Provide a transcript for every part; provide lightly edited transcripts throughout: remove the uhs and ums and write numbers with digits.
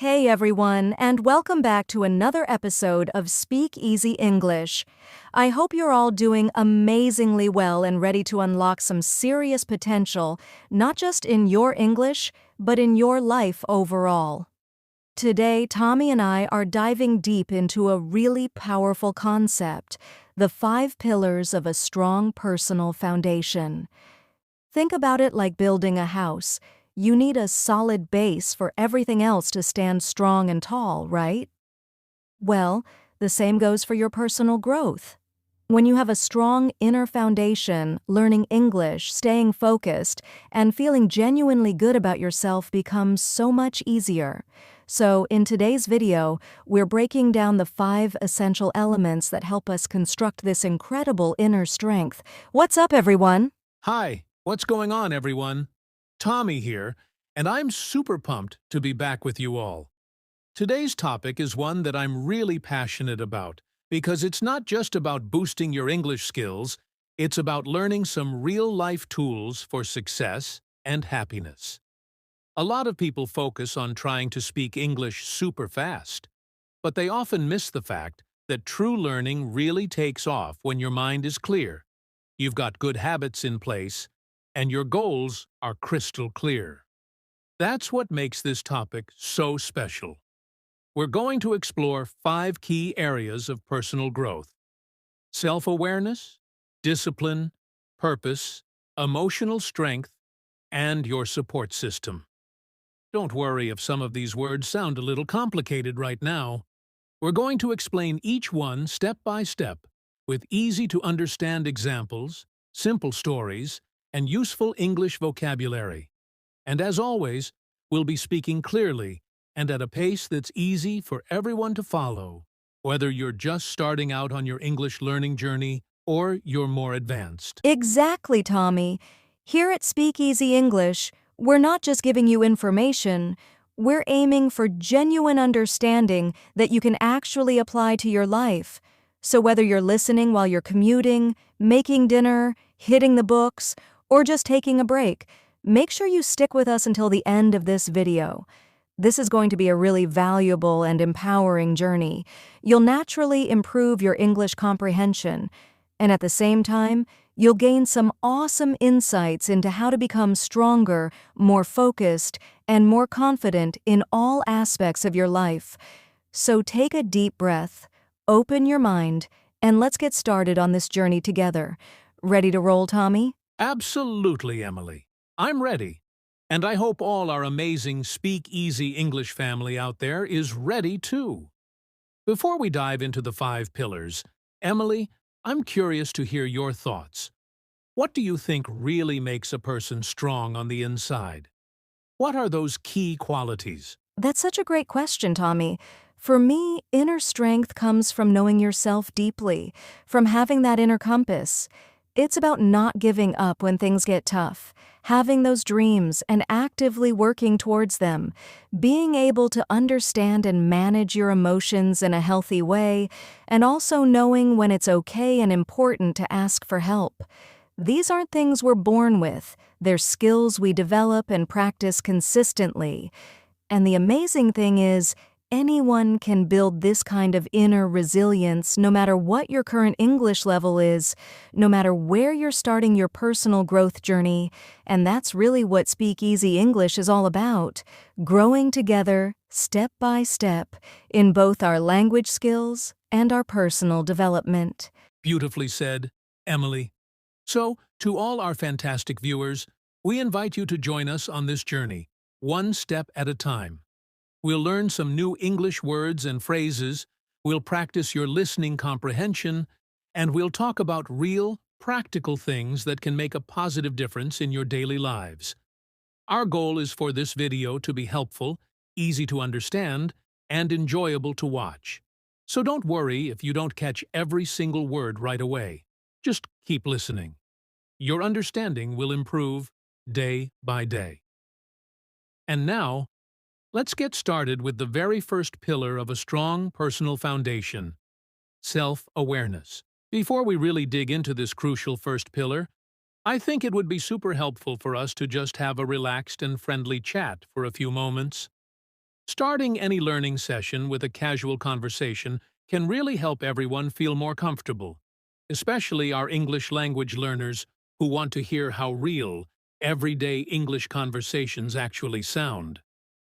Hey everyone, and welcome back to another episode of Speak Easy English. I hope you're all doing amazingly well and ready to unlock some serious potential, not just in your English, but in your life overall. Today, Tommy and I are diving deep into a really powerful concept, the 5 pillars of a strong personal foundation. Think about it like building a house. You need a solid base for everything else to stand strong and tall, right? Well, the same goes for your personal growth. When you have a strong inner foundation, learning English, staying focused, and feeling genuinely good about yourself becomes so much easier. So, in today's video, we're breaking down the 5 essential elements that help us construct this incredible inner strength. What's up, everyone? Hi, what's going on, everyone? Tommy here, and I'm super pumped to be back with you all. Today's topic is one that I'm really passionate about, because it's not just about boosting your English skills, it's about learning some real-life tools for success and happiness. A lot of people focus on trying to speak English super fast, but they often miss the fact that true learning really takes off when your mind is clear, you've got good habits in place, and your goals are crystal clear. That's what makes this topic so special. We're going to explore 5 key areas of personal growth: self-awareness, discipline, purpose, emotional strength, and your support system. Don't worry if some of these words sound a little complicated right now. We're going to explain each one step by step, with easy-to-understand examples, simple stories, and useful English vocabulary. And as always, we'll be speaking clearly and at a pace that's easy for everyone to follow, whether you're just starting out on your English learning journey or you're more advanced. Exactly, Tommy. Here at Speak Easy English, we're not just giving you information, we're aiming for genuine understanding that you can actually apply to your life. So whether you're listening while you're commuting, making dinner, hitting the books, or just taking a break, make sure you stick with us until the end of this video. This is going to be a really valuable and empowering journey. You'll naturally improve your English comprehension, and at the same time, you'll gain some awesome insights into how to become stronger, more focused, and more confident in all aspects of your life. So take a deep breath, open your mind, and let's get started on this journey together. Ready to roll, Tommy? Absolutely, Emily. I'm ready. And I hope all our amazing Speak Easy English family out there is ready too. Before we dive into the 5 pillars, Emily, I'm curious to hear your thoughts. What do you think really makes a person strong on the inside? What are those key qualities? That's such a great question, Tommy. For me, inner strength comes from knowing yourself deeply, from having that inner compass. It's about not giving up when things get tough, having those dreams and actively working towards them, being able to understand and manage your emotions in a healthy way, and also knowing when it's okay and important to ask for help. These aren't things we're born with, they're skills we develop and practice consistently. And the amazing thing is, anyone can build this kind of inner resilience no matter what your current English level is, no matter where you're starting your personal growth journey, and that's really what Speak Easy English is all about, growing together, step by step, in both our language skills and our personal development. Beautifully said, Emily. So, to all our fantastic viewers, we invite you to join us on this journey, one step at a time. We'll learn some new English words and phrases, we'll practice your listening comprehension, and we'll talk about real, practical things that can make a positive difference in your daily lives. Our goal is for this video to be helpful, easy to understand, and enjoyable to watch. So don't worry if you don't catch every single word right away. Just keep listening. Your understanding will improve day by day. And now, let's get started with the very first pillar of a strong personal foundation: self-awareness. Before we really dig into this crucial first pillar, I think it would be super helpful for us to just have a relaxed and friendly chat for a few moments. Starting any learning session with a casual conversation can really help everyone feel more comfortable, especially our English language learners who want to hear how real, everyday English conversations actually sound.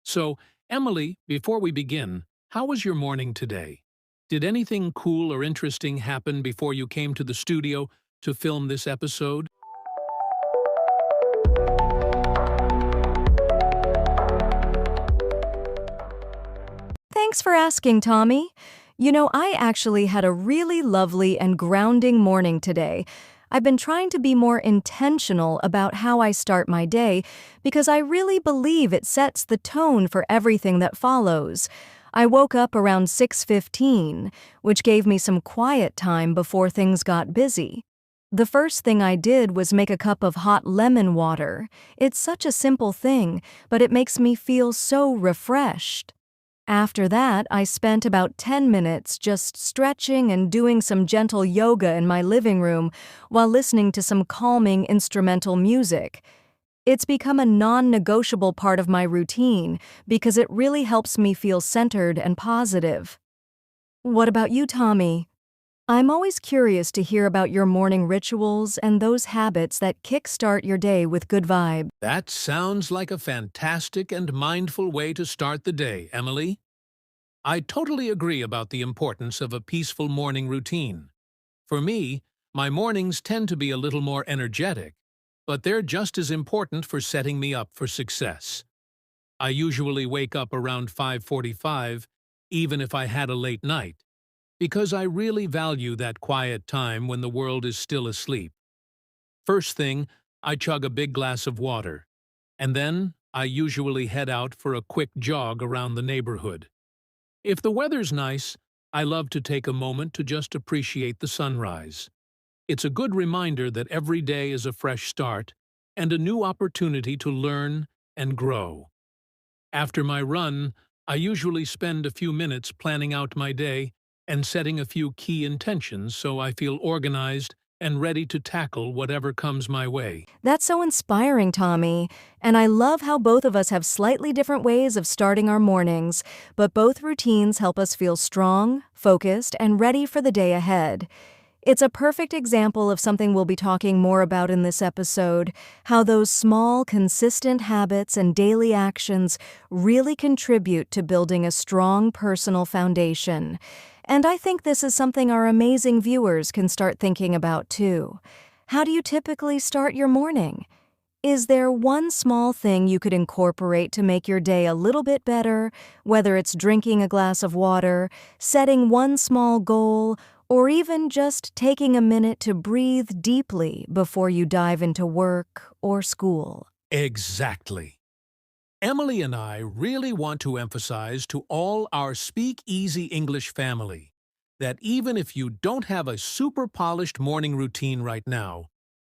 So, Emily, before we begin, how was your morning today? Did anything cool or interesting happen before you came to the studio to film this episode? Thanks for asking, Tommy. You know, I actually had a really lovely and grounding morning today. I've been trying to be more intentional about how I start my day because I really believe it sets the tone for everything that follows. I woke up around 6:15, which gave me some quiet time before things got busy. The first thing I did was make a cup of hot lemon water. It's such a simple thing, but it makes me feel so refreshed. After that, I spent about 10 minutes just stretching and doing some gentle yoga in my living room while listening to some calming instrumental music. It's become a non-negotiable part of my routine because it really helps me feel centered and positive. What about you, Tommy? I'm always curious to hear about your morning rituals and those habits that kickstart your day with good vibes. That sounds like a fantastic and mindful way to start the day, Emily. I totally agree about the importance of a peaceful morning routine. For me, my mornings tend to be a little more energetic, but they're just as important for setting me up for success. I usually wake up around 5:45, even if I had a late night, because I really value that quiet time when the world is still asleep. First thing, I chug a big glass of water, and then I usually head out for a quick jog around the neighborhood. If the weather's nice, I love to take a moment to just appreciate the sunrise. It's a good reminder that every day is a fresh start and a new opportunity to learn and grow. After my run, I usually spend a few minutes planning out my day and setting a few key intentions so I feel organized and ready to tackle whatever comes my way. That's so inspiring, Tommy. And I love how both of us have slightly different ways of starting our mornings, but both routines help us feel strong, focused, and ready for the day ahead. It's a perfect example of something we'll be talking more about in this episode, how those small, consistent habits and daily actions really contribute to building a strong personal foundation. And I think this is something our amazing viewers can start thinking about too. How do you typically start your morning? Is there one small thing you could incorporate to make your day a little bit better, whether it's drinking a glass of water, setting one small goal, or even just taking a minute to breathe deeply before you dive into work or school? Exactly. Emily and I really want to emphasize to all our Speak Easy English family that even if you don't have a super polished morning routine right now,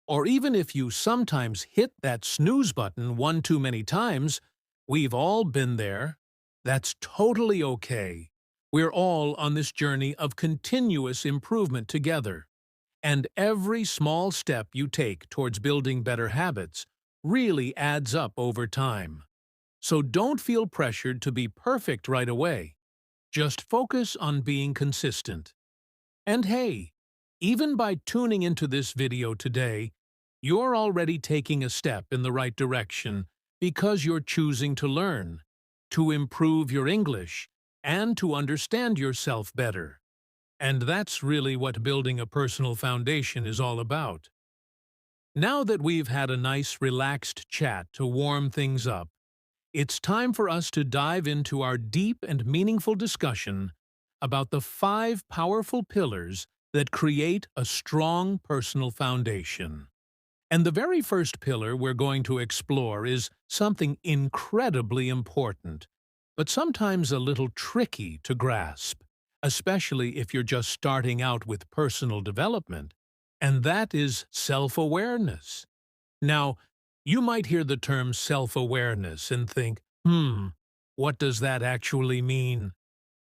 or even if you sometimes hit that snooze button one too many times, we've all been there. That's totally okay. We're all on this journey of continuous improvement together. And every small step you take towards building better habits really adds up over time. So don't feel pressured to be perfect right away. Just focus on being consistent. And hey, even by tuning into this video today, you're already taking a step in the right direction because you're choosing to learn, to improve your English, and to understand yourself better. And that's really what building a personal foundation is all about. Now that we've had a nice relaxed chat to warm things up, it's time for us to dive into our deep and meaningful discussion about the 5 powerful pillars that create a strong personal foundation. And the very first pillar we're going to explore is something incredibly important, but sometimes a little tricky to grasp, especially if you're just starting out with personal development, and that is self-awareness. Now, you might hear the term self-awareness and think, what does that actually mean?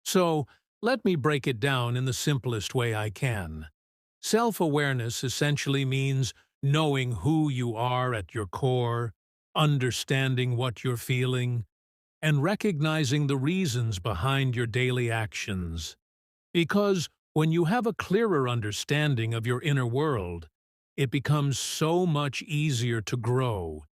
So, let me break it down in the simplest way I can. Self-awareness essentially means knowing who you are at your core, understanding what you're feeling, and recognizing the reasons behind your daily actions. Because when you have a clearer understanding of your inner world, it becomes so much easier to grow,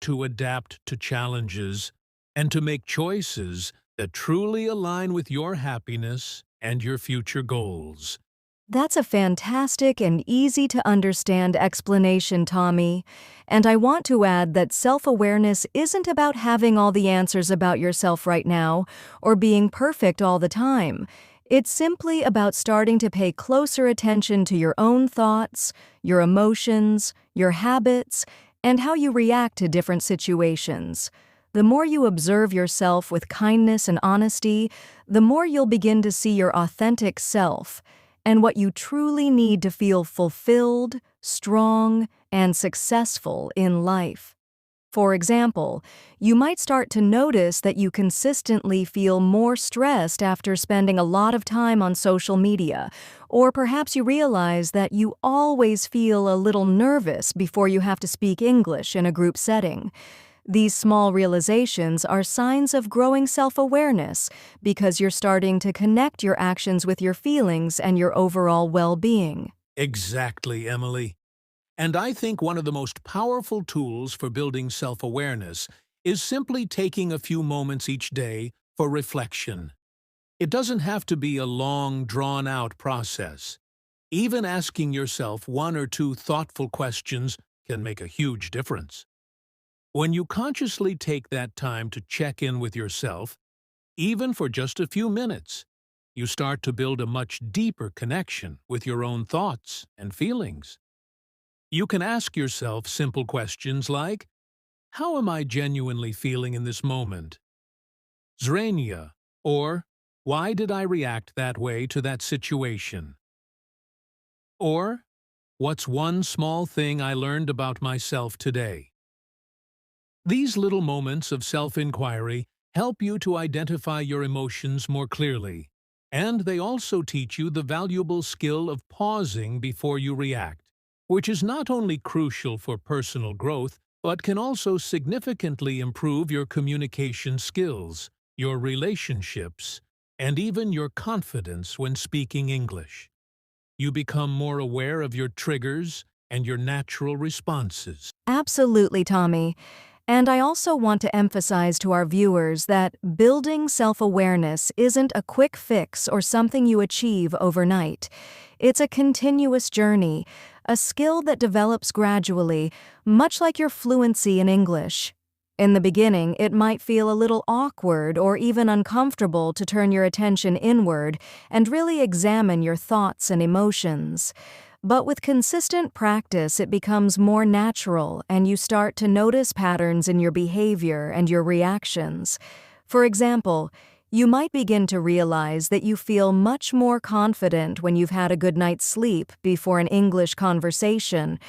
to adapt to challenges, and to make choices that truly align with your happiness and your future goals. That's a fantastic and easy to understand explanation, Tommy. And I want to add that self-awareness isn't about having all the answers about yourself right now or being perfect all the time. It's simply about starting to pay closer attention to your own thoughts, your emotions, your habits, and how you react to different situations. The more you observe yourself with kindness and honesty, the more you'll begin to see your authentic self and what you truly need to feel fulfilled, strong, and successful in life. For example, you might start to notice that you consistently feel more stressed after spending a lot of time on social media, or perhaps you realize that you always feel a little nervous before you have to speak English in a group setting. These small realizations are signs of growing self-awareness because you're starting to connect your actions with your feelings and your overall well-being. Exactly, Emily. And I think one of the most powerful tools for building self-awareness is simply taking a few moments each day for reflection. It doesn't have to be a long, drawn-out process. Even asking yourself one or two thoughtful questions can make a huge difference. When you consciously take that time to check in with yourself, even for just a few minutes, you start to build a much deeper connection with your own thoughts and feelings. You can ask yourself simple questions like, how am I genuinely feeling in this moment? Zrania, or why did I react that way to that situation? Or, what's one small thing I learned about myself today? These little moments of self-inquiry help you to identify your emotions more clearly, and they also teach you the valuable skill of pausing before you react, which is not only crucial for personal growth, but can also significantly improve your communication skills, your relationships, and even your confidence when speaking English. You become more aware of your triggers and your natural responses. Absolutely, Tommy. And I also want to emphasize to our viewers that building self-awareness isn't a quick fix or something you achieve overnight. It's a continuous journey, a skill that develops gradually, much like your fluency in English. In the beginning, it might feel a little awkward or even uncomfortable to turn your attention inward and really examine your thoughts and emotions. But with consistent practice, it becomes more natural and you start to notice patterns in your behavior and your reactions. For example, you might begin to realize that you feel much more confident when you've had a good night's sleep before an English conversation.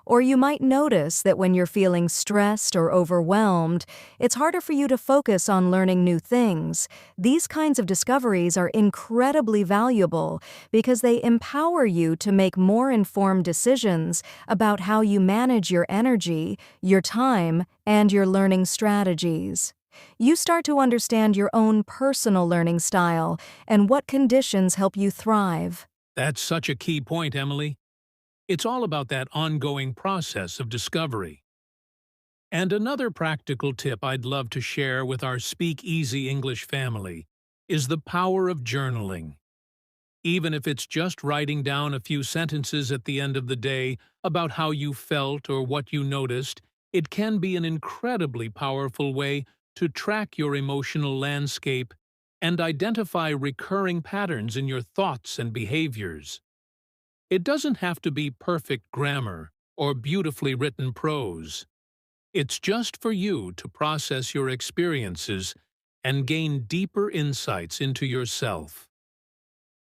Or you might notice that when you're feeling stressed or overwhelmed, it's harder for you to focus on learning new things. These kinds of discoveries are incredibly valuable because they empower you to make more informed decisions about how you manage your energy, your time, and your learning strategies. You start to understand your own personal learning style and what conditions help you thrive. That's such a key point, Emily. It's all about that ongoing process of discovery. And another practical tip I'd love to share with our Speak Easy English family is the power of journaling. Even if it's just writing down a few sentences at the end of the day about how you felt or what you noticed, it can be an incredibly powerful way to track your emotional landscape and identify recurring patterns in your thoughts and behaviors. It doesn't have to be perfect grammar or beautifully written prose. It's just for you to process your experiences and gain deeper insights into yourself.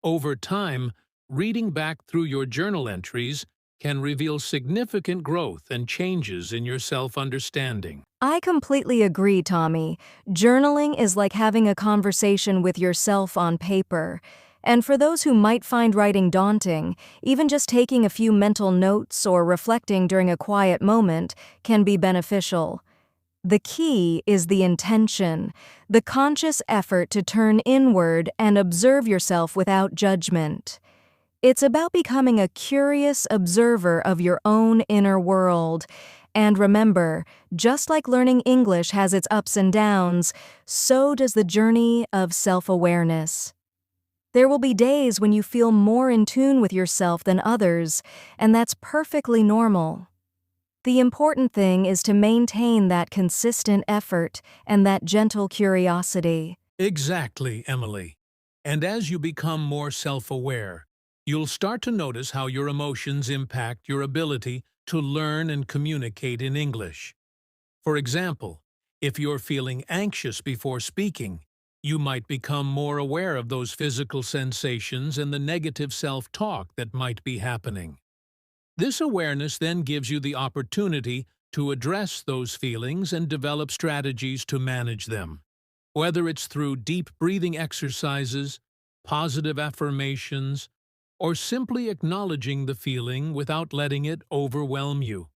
Over time, reading back through your journal entries can reveal significant growth and changes in your self-understanding. I completely agree, Tommy. Journaling is like having a conversation with yourself on paper. And for those who might find writing daunting, even just taking a few mental notes or reflecting during a quiet moment can be beneficial. The key is the intention, the conscious effort to turn inward and observe yourself without judgment. It's about becoming a curious observer of your own inner world. And remember, just like learning English has its ups and downs, so does the journey of self-awareness. There will be days when you feel more in tune with yourself than others, and that's perfectly normal. The important thing is to maintain that consistent effort and that gentle curiosity. Exactly, Emily. And as you become more self-aware, you'll start to notice how your emotions impact your ability to learn and communicate in English. For example, if you're feeling anxious before speaking, you might become more aware of those physical sensations and the negative self-talk that might be happening. This awareness then gives you the opportunity to address those feelings and develop strategies to manage them. Whether it's through deep breathing exercises, positive affirmations, or simply acknowledging the feeling without letting it overwhelm you.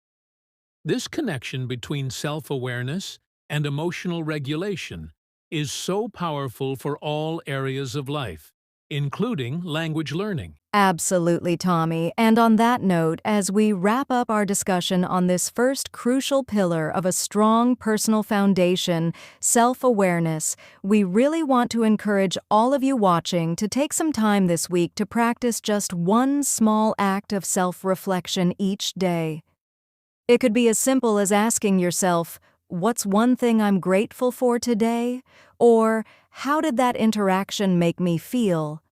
This connection between self-awareness and emotional regulation is so powerful for all areas of life, including language learning. Absolutely, Tommy. And on that note, as we wrap up our discussion on this first crucial pillar of a strong personal foundation, self-awareness, we really want to encourage all of you watching to take some time this week to practice just one small act of self-reflection each day. It could be as simple as asking yourself, "What's one thing I'm grateful for today?" Or, "How did that interaction make me feel?"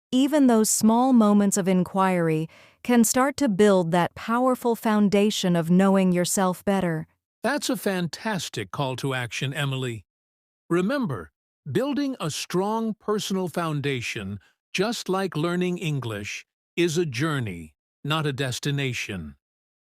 Even those small moments of inquiry can start to build that powerful foundation of knowing yourself better. That's a fantastic call to action, Emily. Remember, building a strong personal foundation, just like learning English, is a journey, not a destination.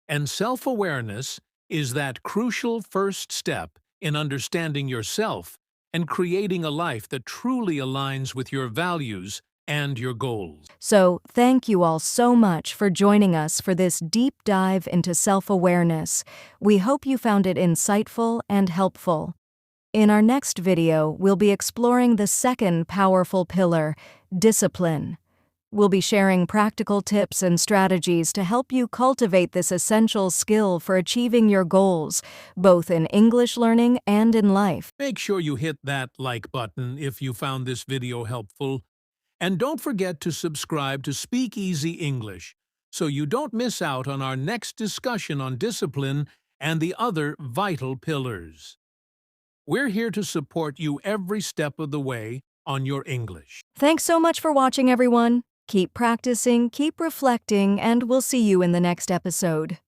And self-awareness is that crucial first step in understanding yourself and creating a life that truly aligns with your values and your goals. So, thank you all so much for joining us for this deep dive into self-awareness. We hope you found it insightful and helpful. In our next video, we'll be exploring the second powerful pillar, discipline. We'll be sharing practical tips and strategies to help you cultivate this essential skill for achieving your goals, both in English learning and in life. Make sure you hit that like button if you found this video helpful. And don't forget to subscribe to Speak Easy English so you don't miss out on our next discussion on discipline and the other vital pillars. We're here to support you every step of the way on your English. Thanks so much for watching, everyone. Keep practicing, keep reflecting, and we'll see you in the next episode.